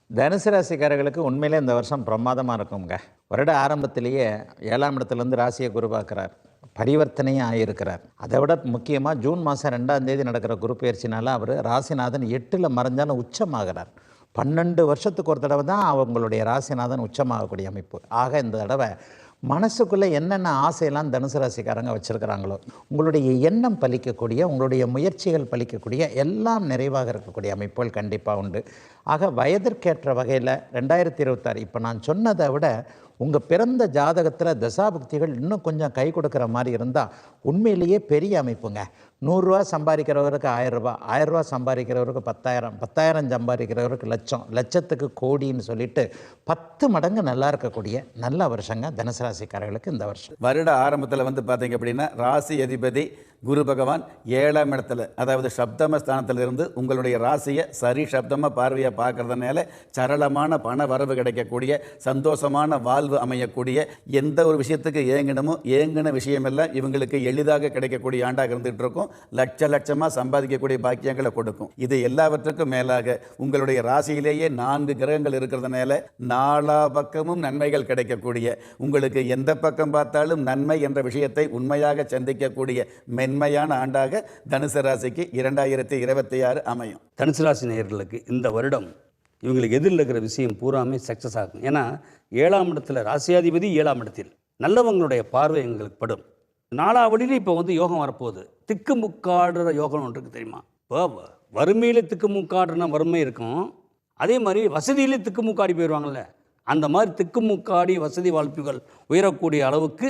தனுசு ராசிக்காரர்களுக்கு உண்மையிலே இந்த வருஷம் பிரமாதமாக இருக்குங்க. வருட ஆரம்பத்திலேயே 7ஆம் இடத்துலேருந்து ராசியை குரு பார்க்குறார். பரிவர்த்தனையும் ஆகியிருக்கிறார். அதை விட முக்கியமாக ஜூன் மாதம் 2ஆம் தேதி நடக்கிற குரு பயிற்சினால அவர் ராசிநாதன் 8ல் மறைஞ்சாலும் உச்சமாகிறார். 12 வருஷத்துக்கு ஒரு தடவை தான் அவங்களுடைய ராசிநாதன் உச்சமாகக்கூடிய அமைப்பு. ஆக இந்த தடவை மனசுக்குள்ளே என்னென்ன ஆசையெல்லாம் தனுசு ராசிக்காரங்க வச்சுருக்கிறாங்களோ, உங்களுடைய எண்ணம் பலிக்கக்கூடிய, உங்களுடைய முயற்சிகள் பலிக்கக்கூடிய, எல்லாம் நிறைவாக இருக்கக்கூடிய அமைப்புகள் கண்டிப்பாக உண்டு. ஆக வயதிற்கேற்ற வகையில் 2026 இப்போ நான் சொன்னதை விட உங்கள் பிறந்த ஜாதகத்தில் தசாபுக்திகள் இன்னும் கொஞ்சம் கை கொடுக்குற மாதிரி இருந்தால் உண்மையிலேயே பெரிய அமைப்புங்க. 100 ரூபா சம்பாதிக்கிறவருக்கு 1000 ரூபா, 1000 ரூபா சம்பாதிக்கிறவருக்கு 10,000, 10,000 சம்பாதிக்கிறவருக்கு லட்சம், லட்சத்துக்கு கோடின்னு சொல்லிட்டு 10 மடங்கு நல்லா இருக்கக்கூடிய நல்ல வருஷங்க தனுசு ராசிக்காரர்களுக்கு இந்த வருஷம். வருட ஆரம்பத்தில் பார்த்தீங்க அப்படின்னா ராசி அதிபதி குரு பகவான் 7ஆம் இடத்துல, அதாவது சப்தம ஸ்தானத்திலிருந்து உங்களுடைய ராசியை சரி சப்தமாக பார்வையாக பார்க்கறதுனால சரளமான பண வரவு கிடைக்கக்கூடிய, சந்தோஷமான வாழ்வு அமையக்கூடிய, எந்த ஒரு விஷயத்துக்கு ஏங்கின விஷயமெல்லாம் இவங்களுக்கு எளிதாக கிடைக்கக்கூடிய ஆண்டாக இருந்துகிட்டு இருக்கும். லட்சமாக சம்பாதிக்கக்கூடிய பாக்கியங்களை கொடுக்கும். இது எல்லாவற்றுக்கும் மேலாக உங்களுடைய ராசியிலேயே 4 கிரகங்கள் இருக்கிறதுனால 4 பக்கமும் நன்மைகள் கிடைக்கக்கூடிய, உங்களுக்கு எந்த பக்கம் பார்த்தாலும் நன்மை என்ற விஷயத்தை உண்மையாக சந்திக்கக்கூடிய மென்மையான ஆண்டாக தனுசு ராசிக்கு 2026 அமையும். தனுசு ராசி நேயர்களுக்கு இந்த வருடம் இவங்களுக்கு எதிரில் இருக்கிற விஷயம் பூராமே சக்ஸஸ் ஆகும். ஏன்னா 7ஆம் இடத்துல ராசியாதிபதி 7ஆம் இடத்தில் நல்லவங்களுடைய பார்வை எங்களுக்கு படும். 4ஆவடியில் இப்போ யோகம் வரப்போகுது. திக்குமுக்காடுற யோகம் ஒன்று இருக்குது தெரியுமா? இப்போ வறுமையில் திக்குமுக்காடுன வறுமை இருக்கும், அதே மாதிரி வசதியிலே திக்குமுக்காடி போயிடுவாங்கள்ல, அந்த மாதிரி திக்குமுக்காடி வசதி வாய்ப்புகள் உயரக்கூடிய அளவுக்கு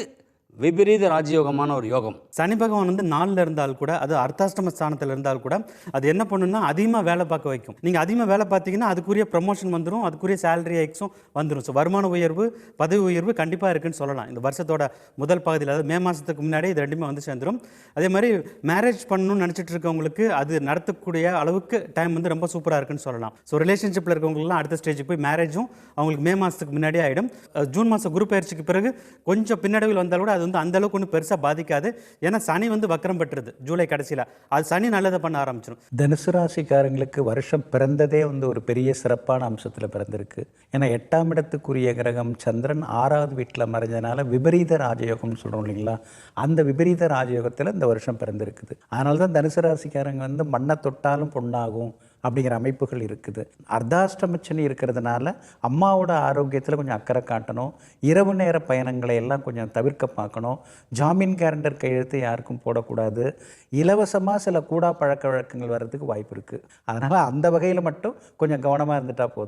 விபரீத ராஜயோகமான ஒரு யோகம். சனி பகவான் 4ல் இருந்தால் கூட, அது அர்த்தாஷ்டம ஸ்தானத்தில் இருந்தால் கூட அது என்ன பண்ணுன்னா அதிகமாக வேலை பார்க்க வைக்கும். நீங்கள் அதிகமாக வேலை பார்த்தீங்கன்னா அதுக்குரிய ப்ரமோஷன் வந்துடும், அதுக்குரிய சேலரி ஹைக்ஸும் வந்துடும். ஸோ வருமான உயர்வு, பதவி உயர்வு கண்டிப்பாக இருக்குன்னு சொல்லலாம் இந்த வருஷத்தோட முதல் பகுதியில். அதாவது மே மாதத்துக்கு முன்னாடி இது ரெண்டுமே வந்து சேர்ந்துடும். அதே மாதிரி மேரேஜ் பண்ணணும்னு நினச்சிட்டு இருக்கவங்களுக்கு அது நடத்தக்கூடிய அளவுக்கு டைம் ரொம்ப சூப்பராக இருக்குன்னு சொல்லலாம். ஸோ ரிலேஷன்ஷிப்பில் இருக்கவங்களுக்குலாம் அடுத்த ஸ்டேஜுக்கு போய் மேரேஜும் அவங்களுக்கு மே மாதத்துக்கு முன்னாடியே ஆகிடும். ஜூன் மாதம் குரு பயிற்சிக்கு பிறகு கொஞ்சம் பின்னடைவில் வந்தால் கூட அது அந்த அளவுக்கு ஒன்றும் பெருசாக பாதிக்காது. ஏன்னா சனி வக்கரம் பெற்றுது ஜூலை கடைசியில், அது சனி நல்லதை பண்ண ஆரம்பிச்சிடும். தனுசு ராசிக்காரங்களுக்கு வருஷம் பிறந்ததே ஒரு பெரிய சிறப்பான அம்சத்தில் பிறந்திருக்கு. ஏன்னா 8ஆம் இடத்துக்குரிய கிரகம் சந்திரன் 6வது வீட்டில் மறைஞ்சதுனால விபரீத ராஜயோகம்னு சொல்கிறோம் இல்லைங்களா, அந்த விபரீத ராஜயோகத்தில் இந்த வருஷம் பிறந்திருக்குது. அதனால தான் தனுசு ராசிக்காரங்க மண்ணை தொட்டாலும் பொண்ணாகும் அப்படிங்கிற அமைப்புகள் இருக்குது. அர்த்தாஷ்டமச்சனி இருக்கிறதுனால அம்மாவோட ஆரோக்கியத்தில் கொஞ்சம் அக்கறை காட்டணும். இரவு நேர பயணங்களை எல்லாம் கொஞ்சம் தவிர்க்க பார்க்கணும். ஜாமீன் கேரண்டர் கையெழுத்து யாருக்கும் போடக்கூடாது. இலவசமாக சில கூடா பழக்க வழக்கங்கள் வர்றதுக்கு வாய்ப்பு இருக்குது. அதனால் அந்த வகையில் மட்டும் கொஞ்சம் கவனமாக இருந்துட்டால் போதும்.